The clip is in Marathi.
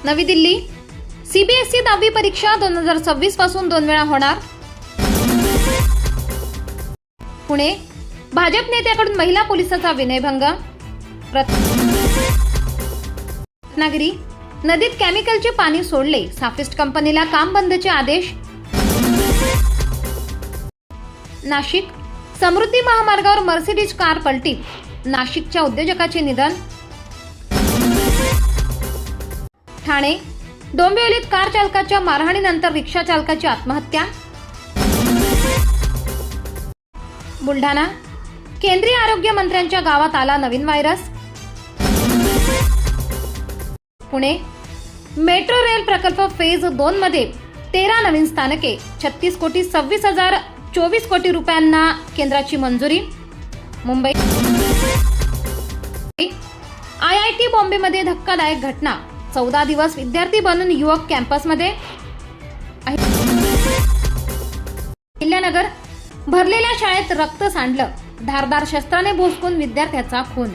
नवी दिल्ली, सीबीएसई 10वी परीक्षा 2026 पासून 2 वेळा होणार. पुणे, भाजप नेत्याकडून महिला पोलिसाचा विनयभंग. रत्नागिरी, नदीत केमिकलचे पाणी सोडले, साफिस्ट कंपनीला काम बंदचे आदेश. नाशिक, समृद्धी महामार्गावर मर्सिडीज कार पलटी, नाशिकच्या उद्योजकाचे निधन. ठाणे, डोंबिवलीत कार चालकाच्या मारहाणीनंतर रिक्षा चालकाची आत्महत्या. बुलढाणा, केंद्रीय आरोग्य मंत्र्यांच्या गावात आला नवीन व्हायरस. पुणे, मेट्रो रेल प्रकल्प फेज 2 मध्ये 13 नवीन स्थानके, 36,26,024 कोटी रुपयांना केंद्राची मंजुरी. मुंबई, IIT बॉम्बेमध्ये धक्कादायक घटना, 14 दिवस विद्यार्थी बनून युवक कॅम्पसमध्ये. अहिल्यानगर, भरलेल्या शाळेत रक्त सांडलं, धारदार शस्त्राने भोसकून विद्यार्थ्याचा खून.